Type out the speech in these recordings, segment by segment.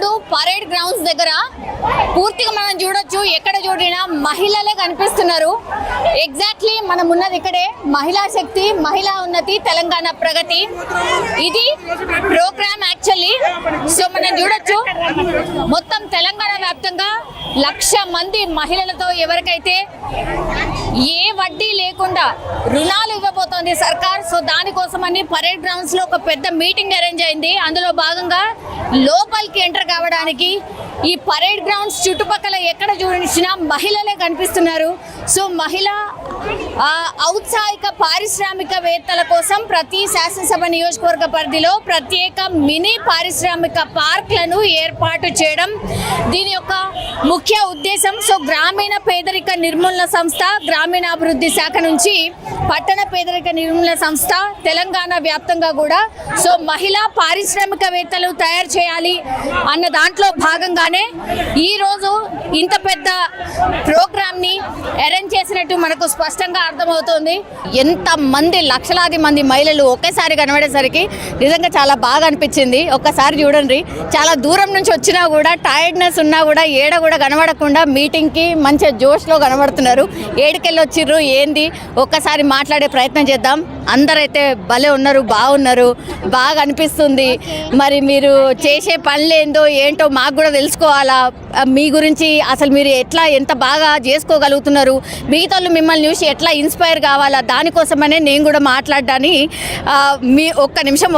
ఇప్పుడు parade grounds దగ్గర పూర్తిగా మనం చూడొచ్చు, ఎక్కడ చూడినా మహిళలే కనిపిస్తున్నారు. ఎగ్జాక్ట్లీ మనం ఉన్నది ఇక్కడే. మహిళా శక్తి, మహిళా ఉన్నతి, తెలంగాణ ప్రగతి, ఇది ప్రోగ్రామ్ యాక్చువల్లీ. సో మనం చూడొచ్చు మొత్తం తెలంగాణ వ్యాప్తంగా 1,00,000 మంది మహిళలతో ఎవరికైతే ఏ వడ్డీ లేకుండా రుణాలు ఇవ్వబోతోంది సర్కార్. సో దానికోసమని పరేడ్ గ్రౌండ్స్ లో ఒక పెద్ద మీటింగ్ అరేంజ్ అయింది. అందులో భాగంగా లోపలికి ఎంటర్ కావడానికి ఈ పరేడ్ గ్రౌండ్స్ చుట్టుపక్కల ఎక్కడ చూసినా మహిళలే కనిపిస్తున్నారు. సో మహిళా ఔత్సాహిక పారిశ్రామికవేత్తల కోసం ప్రతి శాసనసభ నియోజకవర్గ పరిధిలో ప్రత్యేక మినీ పారిశ్రామిక పార్క్లను ఏర్పాటు చేయడం దీని యొక్క ముఖ్య ఉద్దేశం. సో గ్రామీణ పేదరిక నిర్మూలన సంస్థ, గ్రామీణాభివృద్ధి శాఖ నుంచి పట్టణ పేదరిక నిర్మూలన సంస్థ తెలంగాణ వ్యాప్తంగా కూడా సో మహిళా పారిశ్రామికవేత్తలు తయారు చేయాలి అన్న దాంట్లో భాగంగానే ఈరోజు ఇంత పెద్ద ప్రోగ్రామ్ని అరేంజ్ చేసినట్టు మనకు స్పష్టంగా అర్థమవుతోంది. ఎంతమంది లక్షలాది మంది మహిళలు ఒకేసారి కనబడేసరికి నిజంగా చాలా బాగా అనిపించింది. ఒక్కసారి చూడండి, చాలా దూరం నుంచి వచ్చినా కూడా టైర్డ్నెస్ ఉన్నా కూడా ఏడ కూడా కనబడకుండా మీటింగ్కి మంచిగా జోష్లో కనబడుతున్నారు. ఏడుకెళ్ళి వచ్చిర్రు ఏంది ఒక్కసారి మాట్లాడే ప్రయత్నం చేద్దాం. అందరైతే భలే ఉన్నారు, బాగున్నారు, బాగా అనిపిస్తుంది. మరి మీరు చేసే పనులేందో ఏంటో మాకు కూడా తెలుసుకోవాలా. మీ గురించి అసలు మీరు ఎట్లా ఎంత బాగా చేసుకోగలుగుతున్నారు, మిగతా మిమ్మల్ని చూసి ఎట్లా ఇన్స్పైర్ కావాలా, దానికోసమనే నేను కూడా మాట్లాడడాన్ని మీ ఒక్క నిమిషం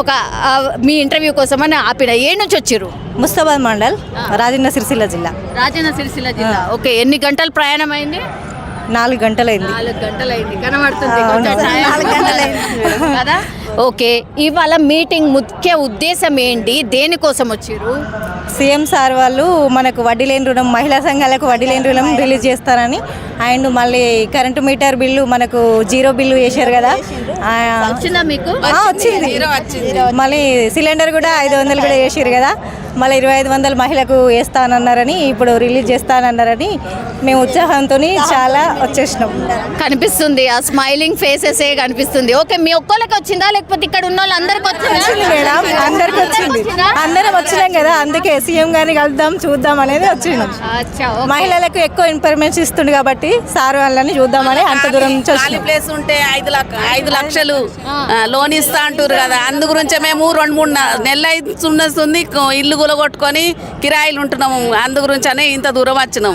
మీ ఇంటర్వ్యూ కోసమని ఆపిన. ఏ నుంచి వచ్చారు? ముస్తాబాద్ మండల్, రాజన్న సిరిసిల్ల జిల్లా. రాజన్న సిరిసిల్ల జిల్లా. ఓకే, ఎన్ని గంటలు ప్రయాణం అయింది? 4 గంటలైంది. 4 గంటలైంది, కనబడుతుంది కదా. ఓకే, ఇవాళ మీటింగ్ ముఖ్య ఉద్దేశం ఏంటి, దేనికోసం వచ్చారు? సీఎం సార్ వాళ్ళు మనకు వడ్డీ లేని రుణం, మహిళా సంఘాలకు వడ్డీ లేని రుణం రిలీజ్ చేస్తారని, అండ్ మళ్ళీ కరెంటు మీటర్ బిల్లు మనకు 0 బిల్లు వేశారు కదా. వచ్చిందా మీకు? వచ్చింది. మళ్ళీ సిలిండర్ కూడా 500 కూడా వేసారు కదా. మళ్ళీ 2,500 మహిళకు వేస్తానన్నారని, ఇప్పుడు రిలీజ్ చేస్తానన్నారని మేము ఉత్సాహంతో చాలా వచ్చేసినాం. కనిపిస్తుంది, ఆ స్మైలింగ్ ఫేసెస్ కనిపిస్తుంది. ఓకే, మీ ఒక్కళ్ళకి వచ్చిందా లేకపోతే ఇక్కడ ఉన్న వాళ్ళు అందరికి వచ్చింది మేడం? అందరికి వచ్చింది, అందరం వచ్చినాం కదా, అందుకే సీఎం గారిని కలుద్దాం చూద్దాం అనేది వచ్చినాం. మహిళలకు ఎక్కువ ఇన్ఫర్మేషన్ ఇస్తుంది కాబట్టి సార్ వాళ్ళని చూద్దామని అంత దూరం నుంచి ఖాళీ ప్లేస్ ఉంటే 5 లక్షలు లోన్ ఇస్తా అంటారు కదా, అందు గురించి మేము 2-3 నెలలు అవుతుంది ఇల్లు కొట్టుకొని కిరాయిలు ఉంటున్నాము. అందు గురించి అనే ఇంత దూరం వచ్చినాం.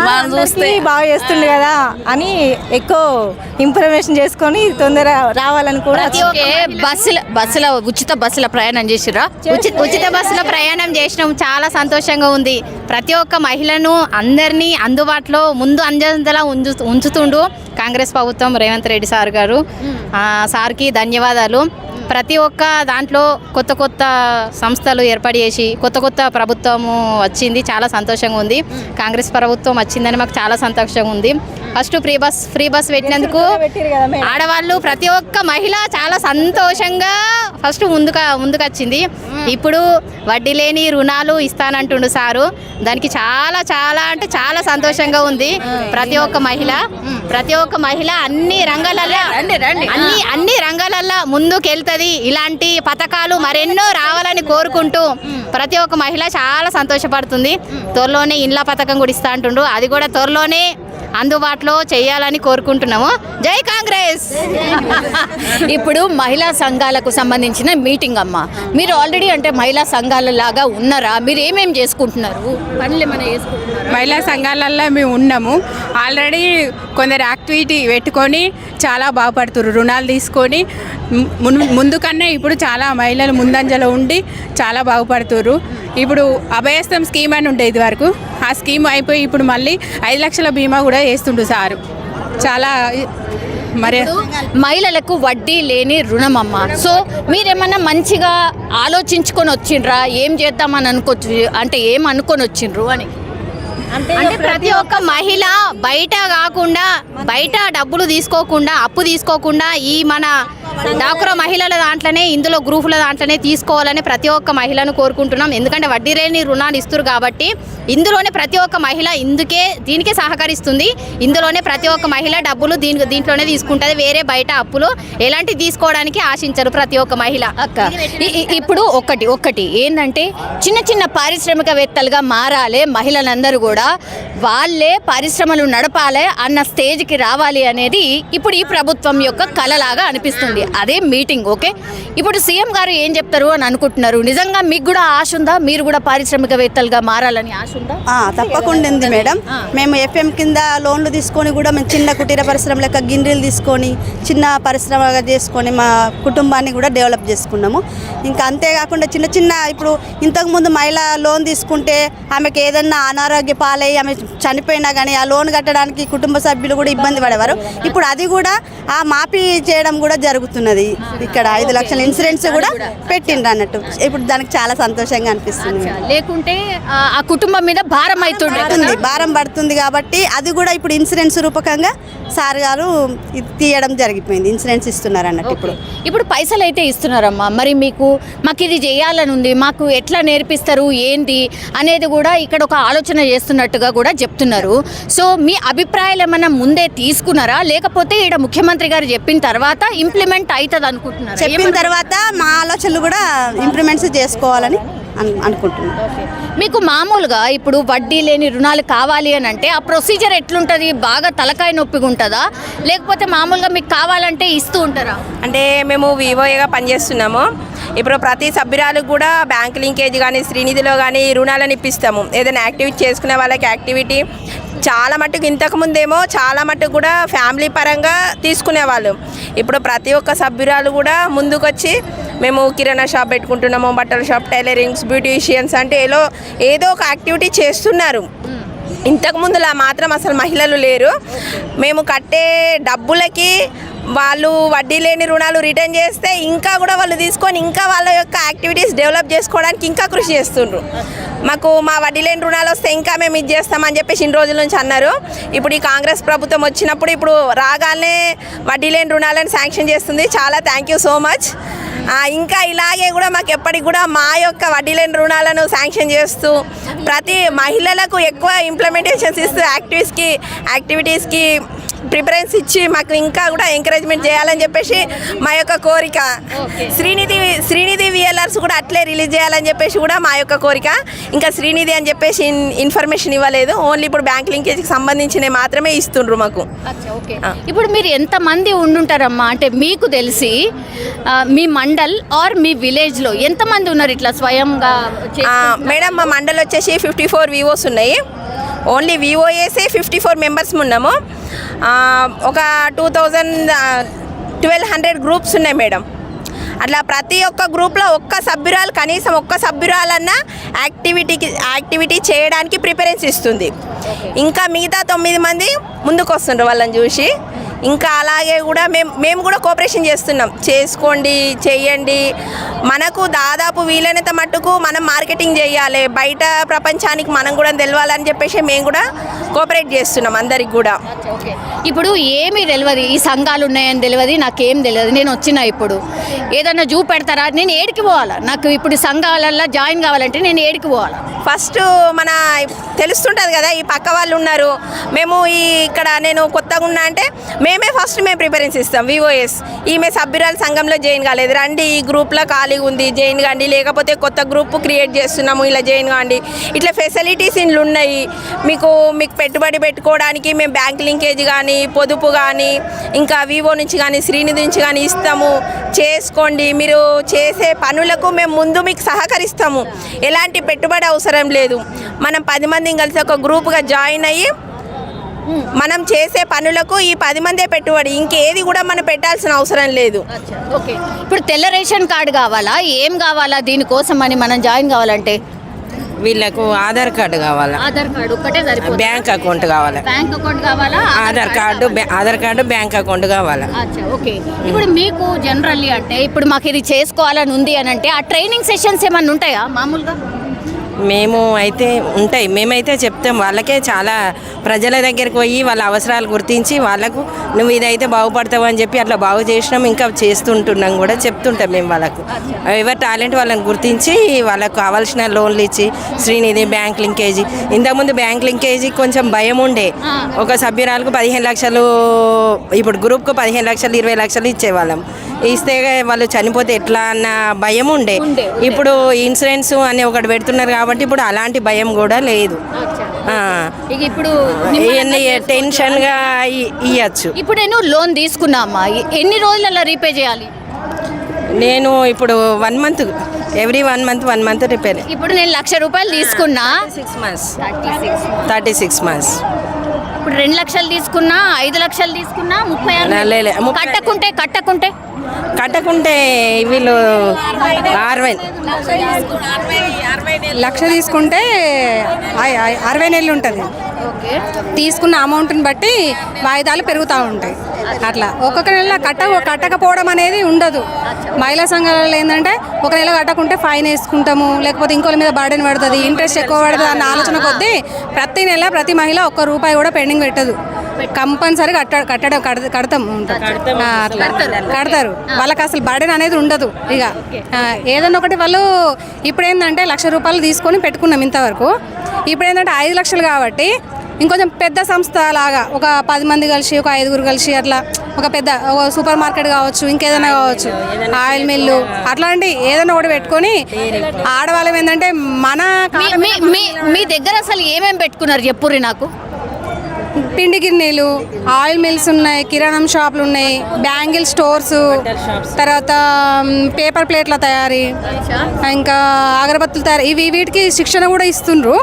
మనం చూస్తే బాగా చేస్తుండే కదా అని ఎక్కువ ఇన్ఫర్మేషన్ చేసుకొని తొందర రావాలని కూడా. బస్సుల ఉచిత బస్సుల ప్రయాణం చేసిరా? ఉచిత బస్సులో ప్రయాణం చేసినాం, చాలా సంతోషంగా ఉంది. ప్రతి ఒక్క మహిళను అందరినీ అందుబాటులో ముందు అంజంతలా ఉంచుతుండు కాంగ్రెస్ ప్రభుత్వం, రేవంత్ రెడ్డి సార్ గారు. సార్కి ధన్యవాదాలు. ప్రతి ఒక్క దాంట్లో కొత్త సంస్థలు ఏర్పాటు చేసి కొత్త ప్రభుత్వము వచ్చింది, చాలా సంతోషంగా ఉంది. కాంగ్రెస్ ప్రభుత్వం వచ్చిందని మాకు చాలా సంతోషంగా ఉంది. ఫస్ట్ ఫ్రీ బస్ పెట్టినందుకు ఆడవాళ్ళు ప్రతి ఒక్క మహిళ చాలా సంతోషంగా ఫస్ట్ ముందుకు వచ్చింది. ఇప్పుడు వడ్డీ లేని రుణాలు ఇస్తానంటుండు సారు, దానికి చాలా చాలా అంటే చాలా సంతోషంగా ఉంది. ప్రతి ఒక్క మహిళ అన్ని రంగాలల్లో ముందుకెళ్తుంది. ఇలాంటి పథకాలు మరెన్నో రావాలని కోరుకుంటూ ప్రతి ఒక్క మహిళ చాలా సంతోషపడుతుంది. త్వరలోనే ఇండ్ల పథకం కూడా ఇస్తా అంటుండు, అది కూడా త్వరలోనే అందుబాటులో చేయాలని కోరుకుంటున్నాము. జై కాంగ్రెస్. ఇప్పుడు మహిళా సంఘాలకు సంబంధించిన మీటింగ్ అమ్మ, మీరు ఆల్రెడీ అంటే మహిళా సంఘాల లాగా ఉన్నారా? మీరు ఏమేమి చేసుకుంటున్నారు, పనులు ఏమైనా చేసుకుంటున్నారు? మహిళా సంఘాలల్లో మేము ఉన్నాము. ఆల్రెడీ కొందరు యాక్టివిటీ పెట్టుకొని చాలా బాగుపడుతున్నారు. రుణాలు తీసుకొని ముందు కన్నా ఇప్పుడు చాలా మహిళలు ముందంజలో ఉండి చాలా బాగుపడుతున్నారు. ఇప్పుడు అభయస్థం స్కీమ్ అని ఉండేది ఇది వరకు, ఆ స్కీమ్ అయిపోయి ఇప్పుడు మళ్ళీ 5 లక్షల బీమా కూడా వేస్తుండు సారు. చాలా మరి మహిళలకు వడ్డీ లేని రుణం అమ్మ. సో మీరేమన్నా మంచిగా ఆలోచించుకొని వచ్చిండ్రా, ఏం చేద్దామని ఏం అనుకొని వచ్చిండ్రు అని? అంటే ప్రతి ఒక్క మహిళ బయట డబ్బులు తీసుకోకుండా, అప్పు తీసుకోకుండా ఈ మన డాక్రా మహిళల దాంట్లోనే ఇందులో గ్రూపుల దాంట్లోనే తీసుకోవాలని ప్రతి ఒక్క మహిళను కోరుకుంటున్నాం. ఎందుకంటే వడ్డీ లేని రుణాలు ఇస్తారు కాబట్టి ఇందులోనే ప్రతి ఒక్క మహిళ దీనికే సహకరిస్తుంది. ఇందులోనే ప్రతి ఒక్క మహిళ డబ్బులు దీంట్లోనే తీసుకుంటుంది. వేరే బయట అప్పులు ఎలాంటి తీసుకోవడానికి ఆశించరు ప్రతి ఒక్క మహిళ. అక్క ఇప్పుడు ఒకటి ఏంటంటే చిన్న చిన్న పారిశ్రామికవేత్తలుగా మారాలి మహిళలందరూ కూడా, వాళ్ళే పరిశ్రమలు నడపాలి అన్న స్టేజ్కి రావాలి అనేది ఇప్పుడు ఈ ప్రభుత్వం యొక్క కలలాగా అనిపిస్తుంది. అదే మీటింగ్. ఓకే, ఇప్పుడు సీఎం గారు ఏం చెప్తారు అని అనుకుంటున్నారు? నిజంగా మీకు కూడా ఆశ ఉందా? మీరు కూడా పారిశ్రామికవేత్తలుగా మారాలని ఆశ ఉందా? తప్పకుండా ఉంది మేడం. మేము ఎఫ్ఎం కింద లోన్లు తీసుకొని కూడా మేము చిన్న కుటీర పరిశ్రమ లెక్క గిన్నెలు తీసుకొని చిన్న పరిశ్రమగా చేసుకొని మా కుటుంబాన్ని కూడా డెవలప్ చేసుకున్నాము. ఇంకా అంతేకాకుండా చిన్న చిన్న ఇప్పుడు ఇంతకుముందు మహిళ లోన్ తీసుకుంటే ఆమెకి ఏదన్నా అనారోగ్య పాలై ఆమె చనిపోయినా కానీ ఆ లోన్ కట్టడానికి కుటుంబ సభ్యులు కూడా ఇబ్బంది పడేవారు. ఇప్పుడు అది కూడా మాఫీ చేయడం కూడా జరుగుతున్నది. ఇక్కడ 5 లక్షల ఇన్సూరెన్స్ కూడా పెట్టిండ్రు అన్నట్టు. ఇప్పుడు దానికి చాలా సంతోషంగా అనిపిస్తుంది. లేకుంటే ఆ కుటుంబం మీద భారం అవుతుంది, భారం పడుతుంది కాబట్టి అది కూడా ఇప్పుడు ఇన్సూరెన్స్ రూపకంగా సార్ గారు తీయడం జరిగిపోయింది. ఇన్సూరెన్స్ ఇస్తున్నారు అన్నట్టు. ఇప్పుడు పైసలు అయితే ఇస్తున్నారమ్మా. మరి మాకు ఇది చేయాలని ఉంది, మాకు ఎట్లా నేర్పిస్తారు ఏంది అనేది కూడా ఇక్కడ ఒక ఆలోచన చేస్తున్నట్టుగా కూడా చెప్తున్నారు. సో మీ అభిప్రాయాలు ఏమన్నా ముందే తీసుకున్నారా, లేకపోతే ఇక్కడ ముఖ్యమంత్రి గారు చెప్పిన తర్వాత ఇంప్లిమెంట్ అవుతుంది అనుకుంటున్నారు? చెప్పిన తర్వాత మా ఆలోచనలు కూడా ఇంప్లిమెంట్స్ చేసుకోవాలని అనుకుంటున్నాను. మీకు మామూలుగా ఇప్పుడు వడ్డీ లేని రుణాలు కావాలి అని అంటే ఆ ప్రొసీజర్ ఎట్లుంటుంది? బాగా తలకాయ నొప్పిగా ఉంటుందా, లేకపోతే మామూలుగా మీకు కావాలంటే ఇస్తూ ఉంటారా? అంటే మేము వివోఏగా పనిచేస్తున్నాము. ఇప్పుడు ప్రతి సభ్యురాలకు కూడా బ్యాంక్ లింకేజ్ కానీ శ్రీనిధిలో కానీ రుణాలను ఇప్పిస్తాము. ఏదైనా యాక్టివిటీ చేసుకునే వాళ్ళకి యాక్టివిటీ చాలా మట్టుకు, ఇంతకుముందేమో చాలా మట్టుకు కూడా ఫ్యామిలీ పరంగా తీసుకునేవాళ్ళు. ఇప్పుడు ప్రతి ఒక్క సభ్యురాలు కూడా ముందుకొచ్చి మేము కిరాణా షాప్ పెట్టుకుంటున్నాము, బట్టల షాప్, టైలరింగ్స్, బ్యూటీషియన్స్ అంటే ఏదో ఒక యాక్టివిటీ చేస్తున్నారు. ఇంతకుముందులా మాత్రం అసలు మహిళలు లేరు. మేము కట్టే డబ్బులకి వాళ్ళు వడ్డీ లేని రుణాలు రిటర్న్ చేస్తే ఇంకా కూడా వాళ్ళు తీసుకొని ఇంకా వాళ్ళ యొక్క యాక్టివిటీస్ డెవలప్ చేసుకోవడానికి ఇంకా కృషి చేస్తుండ్రు. మాకు మా వడ్డీ లేని రుణాలు వస్తే ఇంకా మేము ఇది చేస్తామని చెప్పేసి ఇన్ని రోజుల నుంచి అన్నారు. ఇప్పుడు ఈ కాంగ్రెస్ ప్రభుత్వం వచ్చినప్పుడు ఇప్పుడు రాగానే వడ్డీ లేని రుణాలను శాంక్షన్ చేస్తుంది. చాలా థ్యాంక్ యూ సో మచ్. ఇంకా ఇలాగే కూడా మాకు ఎప్పటికి కూడా మా యొక్క వడ్డీ లేని రుణాలను శాంక్షన్ చేస్తూ ప్రతి మహిళలకు ఎక్కువ ఇంప్లిమెంటేషన్స్ ఇస్తూ యాక్టివిటీస్కి ప్రిఫరెన్స్ ఇచ్చి మాకు ఇంకా కూడా ఎంకరేజ్మెంట్ చేయాలని చెప్పేసి మా యొక్క కోరిక. శ్రీనిధి విఎల్ఆర్స్ కూడా అట్లే రిలీజ్ చేయాలని చెప్పేసి కూడా మా యొక్క కోరిక. ఇంకా శ్రీనిధి అని చెప్పేసి ఇన్ఫర్మేషన్ ఇవ్వలేదు. ఓన్లీ ఇప్పుడు బ్యాంక్ లింకేజ్కి సంబంధించినవి మాత్రమే ఇస్తుండ్రు మాకు. ఇప్పుడు మీరు ఎంతమంది ఉండుంటారమ్మా? అంటే మీకు తెలిసి మీ మండల్ ఆర్ మీ విలేజ్లో ఎంతమంది ఉన్నారు ఇట్లా స్వయంగా? మేడం మా మండల్ వచ్చేసి 54 వివోస్ ఉన్నాయి. ఓన్లీ వివోఏసే 54 మెంబర్స్ ఉన్నాము. ఒక 1200 గ్రూప్స్ ఉన్నాయి మేడం. అట్లా ప్రతి ఒక్క గ్రూప్లో కనీసం ఒక్క సభ్యురాలన్నా యాక్టివిటీ చేయడానికి ప్రిఫరెన్స్ ఇస్తుంది. ఇంకా మిగతా 9 మంది ముందుకు వస్తుండ్రు వాళ్ళని చూసి. ఇంకా అలాగే కూడా మేము కూడా కోఆపరేషన్ చేస్తున్నాం. చేసుకోండి, చెయ్యండి, మనకు దాదాపు వీలైనంత మట్టుకు మనం మార్కెటింగ్ చేయాలి, బయట ప్రపంచానికి మనం కూడా తెలవాలని చెప్పేసి మేము కూడా కోఆపరేట్ చేస్తున్నాం అందరికి కూడా. ఇప్పుడు ఏమీ తెలియదు, ఈ సంఘాలు ఉన్నాయని తెలియదు, నాకేం తెలియదు. నేను వచ్చినా ఇప్పుడు ఏదన్నా చూపెడతారా? నేను ఏడికి పోవాలా? నాకు ఇప్పుడు సంఘాలల్లో జాయిన్ కావాలంటే నేను ఏడికి పోవాలా? ఫస్ట్ మన తెలుస్తుంటుంది కదా, ఈ పక్క వాళ్ళు ఉన్నారు, మేము ఇక్కడ నేను కొత్తగా ఉన్నా అంటే మేము ప్రిఫరెన్స్ ఇస్తాం. వివోఎస్ ఈమె సభ్యురాల సంఘంలో జాయిన్ కాలేదు, రండి ఈ గ్రూప్లో ఖాళీగా ఉంది జాయిన్ కాండి, లేకపోతే కొత్త గ్రూప్ క్రియేట్ చేస్తున్నాము ఇలా జాయిన్ కాండి. ఇట్లా ఫెసిలిటీస్ ఇండ్లు ఉన్నాయి. మీకు పెట్టుబడి పెట్టుకోవడానికి మేము బ్యాంక్ లింకేజ్ కానీ పొదుపు కానీ ఇంకా వివో నుంచి కానీ శ్రీనిధి నుంచి కానీ ఇస్తాము, చేసుకోండి. మీరు చేసే పనులకు మేము ముందు మీకు సహకరిస్తాము. ఎలాంటి పెట్టుబడి అవసరం లేదు. మనం 10 మందిని కలిసి ఒక గ్రూప్గా జాయిన్ అయ్యి మనం చేసే పనులకు ఈ 10 మందే పెట్టుబడి, ఇంకేది కూడా మనం పెట్టాల్సిన అవసరం లేదు. ఓకే, ఇప్పుడు తెల్ల రేషన్ కార్డు కావాలా, ఏం కావాలా దీనికోసం అని మనం జాయిన్ కావాలంటే? వీళ్ళకు ఆధార్ కార్డు కావాలా? ఆధార్ కార్డు ఒక్కటే సరిపోతుందా? బ్యాంక్ అకౌంట్ కావాలా? బ్యాంక్ అకౌంట్ కావాలా? ఆధార్ కార్డు బ్యాంక్ అకౌంట్ కావాలా? ఓకే, ఇప్పుడు మీకు జనరల్లీ అంటే ఇప్పుడు మాకు ఇది చేసుకోవాలని ఉంది అని అంటే ఆ ట్రైనింగ్ సెషన్స్ ఏమన్నా ఉంటాయా మామూలుగా? మేము అయితే ఉంటాయి, మేమైతే చెప్తాం వాళ్ళకే. చాలా ప్రజల దగ్గరికి పోయి వాళ్ళ అవసరాలు గుర్తించి వాళ్ళకు నువ్వు ఇదైతే బాగుపడతావు అని చెప్పి అట్లా బాగు చేసినాం, ఇంకా చేస్తుంటున్నాం కూడా, చెప్తుంటాం మేము వాళ్ళకు. ఎవరి టాలెంట్ వాళ్ళని గుర్తించి వాళ్ళకు కావాల్సిన లోన్లు ఇచ్చి శ్రీనిధి, బ్యాంక్ లింకేజీ. ఇంతకుముందు బ్యాంక్ లింకేజీ కొంచెం భయం ఉండే, ఒక సభ్యురాలకు 15 లక్షలు, ఇప్పుడు గ్రూప్కు 15 లక్షలు 20 లక్షలు ఇచ్చేవాళ్ళం. ఇస్తే వాళ్ళు చనిపోతే ఎట్లా అన్న భయం ఉండే. ఇప్పుడు ఇన్సూరెన్స్ అని ఒకటి పెడుతున్నారు కాబట్టి ఇప్పుడు అలాంటి భయం కూడా లేదు. ఇక ఇప్పుడు టెన్షన్గా ఇవ్వచ్చు. ఇప్పుడు నేను లోన్ తీసుకున్నామా, ఎన్ని రోజులలో రీపే చేయాలి? నేను ఇప్పుడు 1 మంత్, ఎవ్రీ 1 మంత్ రిపేర్. ఇప్పుడు నేను 1,00,000 రూపాయలు తీసుకున్నా, 6 months, 36 months. ఇప్పుడు 2 లక్షలు తీసుకున్నా, 5 లక్షలు తీసుకున్నా, 36 లే, 30 కట్టకుంటే వీళ్ళు 60. 1,00,000 తీసుకుంటే 60 నెలలు ఉంటుంది. తీసుకున్న అమౌంట్ని బట్టి వాయిదాలు పెరుగుతూ ఉంటాయి. అట్లా ఒక్కొక్క నెల కట్టకపోవడం అనేది ఉండదు. మహిళా సంఘాలలో ఏంటంటే ఒక నెల కట్టకుంటే ఫైన్ వేసుకుంటాము, లేకపోతే ఇంకోళ్ళ మీద బర్డెన్ పడుతుంది, ఇంట్రెస్ట్ ఎక్కువ పడుతుంది అన్న ఆలోచన కొద్దీ ప్రతి నెల ప్రతి మహిళ ₹1 కూడా పెండింగ్ పెట్టదు. కంపల్సరీ కడతాం అట్లా కడతారు. వాళ్ళకి అసలు బర్డెన్ అనేది ఉండదు. ఇక ఏదన్నా ఒకటి వాళ్ళు ఇప్పుడు ఏంటంటే ₹1,00,000 తీసుకొని పెట్టుకున్నాం ఇంతవరకు. ఇప్పుడు ఏంటంటే 5 లక్షలు కాబట్టి ఇంకొంచెం పెద్ద సంస్థ లాగా ఒక 10 మంది కలిసి, ఒక 5గురు కలిసి అట్లా ఒక పెద్ద సూపర్ మార్కెట్ కావచ్చు, ఇంకేదైనా కావచ్చు, ఆయిల్ మిల్లు, అట్లాంటి ఏదైనా ఒకటి పెట్టుకొని ఆడవాళ్ళం ఏంటంటే మన మీ దగ్గర అసలు ఏమేమి పెట్టుకున్నారు చెప్పుర్రి నాకు. పిండి గిన్నెలు, ఆయిల్ మిల్స్ ఉన్నాయి, కిరాణం షాపులు ఉన్నాయి, బ్యాంగిల్ స్టోర్స్, తర్వాత పేపర్ ప్లేట్ల తయారీ, ఇంకా అగరబత్తులు తయారీ. వీటికి శిక్షణ కూడా ఇస్తుండ్రు.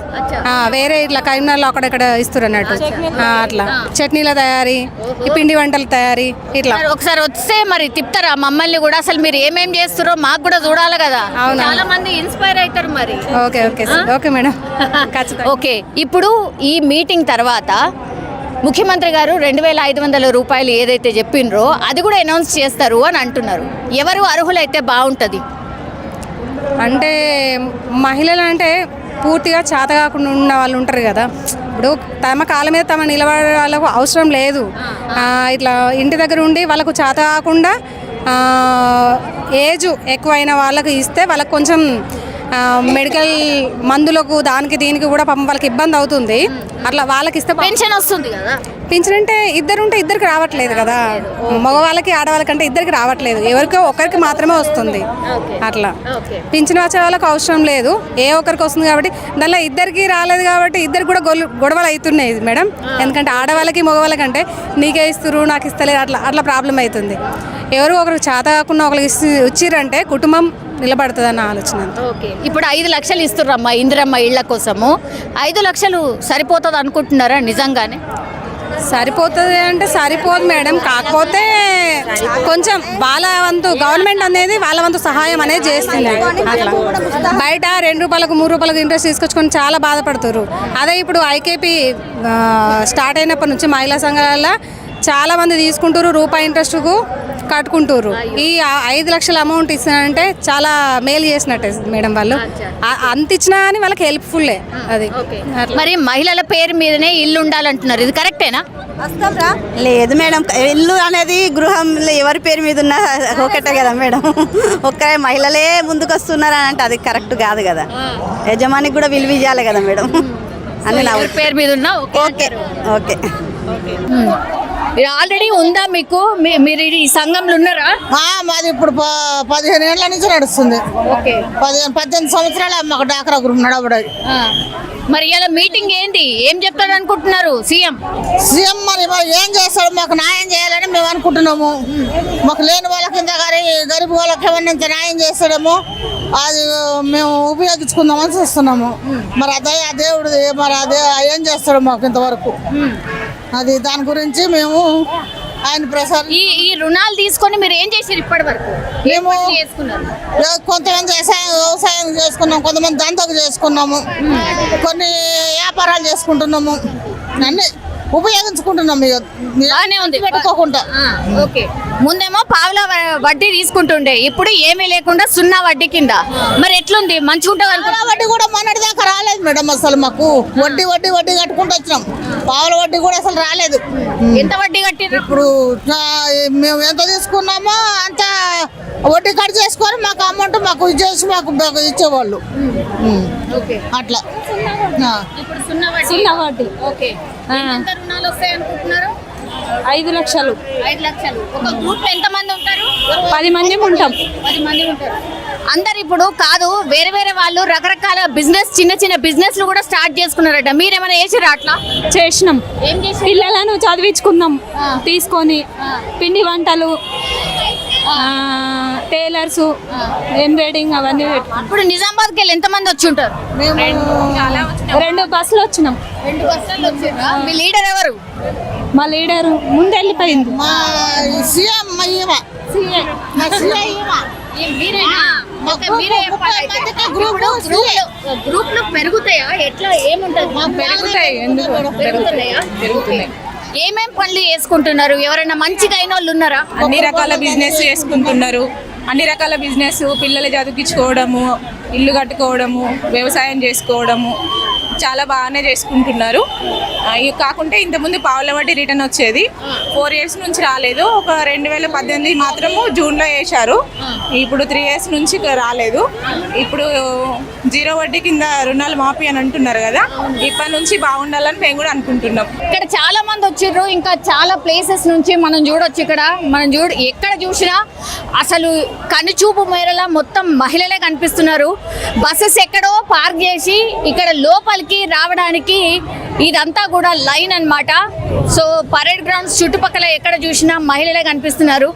వేరే ఇట్లా కరీంనగర్లో అక్కడక్కడ ఇస్తారు అన్నట్టు. అట్లా చట్నీల తయారీ, ఈ పిండి వంటల తయారీ ఇట్లా. ఒకసారి వస్తే మరి తిప్పుతారా మమ్మల్ని కూడా? అసలు మీరు ఏమేం చేస్తారో మాకు కూడా చూడాలి కదా. చాలా మంది ఇన్స్పైర్ అవుతారు మరి. ఓకే మేడం, ఖచ్చితంగా. ఓకే, ఇప్పుడు ఈ మీటింగ్ తర్వాత ముఖ్యమంత్రి గారు 2,500 రూపాయలు ఏదైతే చెప్పిండ్రో అది కూడా అనౌన్స్ చేస్తారు అని అంటున్నారు. ఎవరు అర్హులైతే బాగుంటుంది? అంటే మహిళలు అంటే పూర్తిగా చేత కాకుండా ఉన్న వాళ్ళు ఉంటారు కదా. ఇప్పుడు తమ కాళ్ళ మీద తమ నిలబడే వాళ్ళకు అవసరం లేదు. ఇట్లా ఇంటి దగ్గర ఉండి వాళ్ళకు చేత కాకుండా ఏజ్ ఎక్కువైన వాళ్ళకు ఇస్తే వాళ్ళకు కొంచెం మెడికల్ మందులకు దానికి దీనికి కూడా పాపం వాళ్ళకి ఇబ్బంది అవుతుంది. అట్లా వాళ్ళకి ఇస్తే పెన్షన్ వస్తుంది కదా. పెన్షన్ అంటే ఇద్దరికి రావట్లేదు కదా. మగవాళ్ళకి ఆడవాళ్ళకంటే ఇద్దరికి రావట్లేదు, ఎవరికో ఒకరికి మాత్రమే వస్తుంది. అట్లా పింఛన్ వచ్చే వాళ్ళకి అవసరం లేదు, ఏ ఒక్కరికి వస్తుంది కాబట్టి. దానిలో ఇద్దరికి రాలేదు కాబట్టి ఇద్దరికి కూడా గొడవలు అవుతున్నాయి మేడం. ఎందుకంటే ఆడవాళ్ళకి మగవాళ్ళకంటే నీకే ఇస్తారు నాకు ఇస్తలేదు అట్లా ప్రాబ్లం అవుతుంది. ఎవరు ఒకరికి చేత కాకుండా ఒకరికి ఇచ్చిరంటే కుటుంబం నిలబడుతుంది అన్న ఆలోచన. ఓకే, ఇప్పుడు 5 లక్షలు ఇస్తున్నారమ్మా ఇందిరమ్మ ఇళ్ల కోసము. 5 లక్షలు సరిపోతుంది అనుకుంటున్నారా నిజంగానే? సరిపోతుంది అంటే సరిపోదు మేడం. కాకపోతే కొంచెం వాళ్ళ వంతు గవర్నమెంట్ అనేది వాళ్ళ వంతు సహాయం అనేది చేస్తుంది. అట్లా బయట ₹2 ₹3 ఇంట్రెస్ట్ తీసుకొచ్చుకొని చాలా బాధపడుతున్నారు. అదే ఇప్పుడు ఐకేపీ స్టార్ట్ అయినప్పటి నుంచి మహిళా సంఘాలలో చాలా మంది తీసుకుంటారు, రూపాయి ఇంట్రెస్ట్కు కట్టుకుంటారు. ఈ 5 లక్షల అమౌంట్ ఇస్తానంటే చాలా మేలు చేసినట్టే మేడం. వాళ్ళు అంత ఇచ్చినా కానీ వాళ్ళకి హెల్ప్ఫుల్లే అది. మరి మహిళల పేరు మీదనే ఇల్లు ఉండాలంటున్నారు, ఇది కరెక్టేనా? లేదు మేడం, ఇల్లు అనేది గృహంలో ఎవరి పేరు మీద ఉన్నా ఒకటే కదా మేడం. ఒక్కరే మహిళలే ముందుకు వస్తున్నారు అని అంటే అది కరెక్ట్ కాదు కదా. యజమానికి కూడా విలువ ఇవ్వాలి కదా మేడం. అని నా పేరు మీద ఉన్నా ఓకే. ఓకే, ఆల్రెడీ ఉందా మీకు? మీరు ఈ సంఘంలో ఉన్నారా? మాది ఇప్పుడు 15 ఏళ్ల నుంచి నడుస్తుంది. 18 సంవత్సరాలు మాకు డాక్రా గ్రూప్ నడవడం. మరి ఇలా మీటింగ్ ఏంటి, ఏం చెప్తాడు అనుకుంటున్నారు సీఎం? మరి ఏం చేస్తాడు, మాకు న్యాయం చేయాలని మేము అనుకుంటున్నాము. మాకు లేని వాళ్ళ కింద కానీ గరీబ్ వాళ్ళకి ఏమన్నా న్యాయం చేస్తాడేమో అది మేము ఉపయోగించుకుందామని చూస్తున్నాము. మరి అదే ఆ దేవుడిది, మరి అదే ఏం చేస్తాడు మాకు ఇంతవరకు అది. దాని గురించి మేము ఆయన ప్రసాద్ ఈ రుణాలు తీసుకొని మీరు ఏం చేసారు ఇప్పటి వరకు? మేము కొంతమంది వ్యవసాయం చేసుకున్నాము, కొంతమంది దంతకు చేసుకున్నాము, కొన్ని వ్యాపారాలు చేసుకుంటున్నాము, అన్ని ఉపయోగించుకుంటున్నాము. బాగానే ఉంది పెట్టుకోకుండా. ఓకే, ముందేమో పావుల వడ్డీ తీసుకుంటుండే, ఇప్పుడు ఏమీ లేకుండా 0 వడ్డీ కింద. మరి ఎట్లుంది, మంచిగా ఉంటుంది పావుల వడ్డీ కూడా మొన్నటి దాకా రాలేదు మేడం. అసలు మాకు వడ్డీ వడ్డీ వడ్డీ కట్టుకుంటూ వచ్చినాం. పావుల వడ్డీ కూడా అసలు రాలేదు. ఎంత వడ్డీ కట్టిర్రు? ఇప్పుడు మేము ఎంత తీసుకున్నామో అంత వడ్డీ కట్ చేసుకొని మాకు అమౌంట్ మాకు ఇచ్చేసి మాకు ఇచ్చేవాళ్ళు. అట్లా ఇప్పుడు 0 వడ్డీ. ఓకే. ఎంత రుణాలు వస్తాయి అనుకుంటున్నారు? 5 లక్షలు. 5 లక్షలు. ఒక గ్రూప్ లో ఎంత మంది ఉంటారు? 10 మంది ఉంటాం. 10 మంది ఉంటారు. అందరు ఇప్పుడు కాదు, వేరే వేరే వాళ్ళు రకరకాల బిజినెస్, చిన్న చిన్న బిజినెస్లు కూడా స్టార్ట్ చేసుకున్నారట. మీరేమైనా చేసిరా అట్లా? చేసినాం. ఏం చేసి? పిల్లలను చదివించుకున్నాం తీసుకొని. పిండి వంటలు, టైలర్స్, ఎంబ్రాయిడింగ్ అవన్నీ పెట్టుకున్నాం. ఇప్పుడు నిజామాబాద్కి వెళ్ళి ఎంత మంది వచ్చి ఉంటారు? 2 బస్సులు వచ్చినాం. 2 బస్సులు వచ్చిండ్రా? మీ లీడర్ ఎవరు? మా లీడరు ముందు వెళ్ళిపోయింది. మా సీఎం మీరేనా? ఓకే, మీరే చెప్పాలి అయితే. ఇప్పుడు గ్రూప్లు పెరుగుతాయా? ఎట్లా ఏముంటది? పెరుగుతున్నాయా? ఏమేం పనులు చేసుకుంటున్నారు? ఎవరైనా మంచిగా అయిన వాళ్ళు ఉన్నారా? అన్ని రకాల బిజినెస్ చేసుకుంటున్నారు. అన్ని రకాల బిజినెస్, పిల్లలు చదివించుకోవడము, ఇల్లు కట్టుకోవడము, వ్యవసాయం చేసుకోవడము చాలా బాగానే చేసుకుంటున్నారు. ఇవి కాకుంటే ఇంతకుముందు పావుల వడ్డీ రిటర్న్ వచ్చేది 4 ఇయర్స్ నుంచి రాలేదు. ఒక 2018 మాత్రము జూన్లో వేశారు. ఇప్పుడు 3 ఇయర్స్ నుంచి రాలేదు. ఇప్పుడు 0 వడ్డీ కింద రుణాలు మాఫీ అని అంటున్నారు కదా, ఇప్పటి నుంచి బాగుండాలని మేము కూడా అనుకుంటున్నాం. ఇక్కడ చాలా మంది వచ్చిర్రు. ఇంకా చాలా ప్లేసెస్ నుంచి మనం చూడొచ్చు. ఇక్కడ మనం ఎక్కడ చూసినా అసలు కనుచూపు మేరలా మొత్తం మహిళలే కనిపిస్తున్నారు. బస్సెస్ ఎక్కడో పార్క్ చేసి ఇక్కడ లోపలికి రావడానికి ఇదంతా కూడా లైన్ అన్నమాట. సో పరేడ్ గ్రౌండ్స్ చుట్టుపక్కల ఎక్కడ చూసినా మహిళలే కనిపిస్తున్నారు.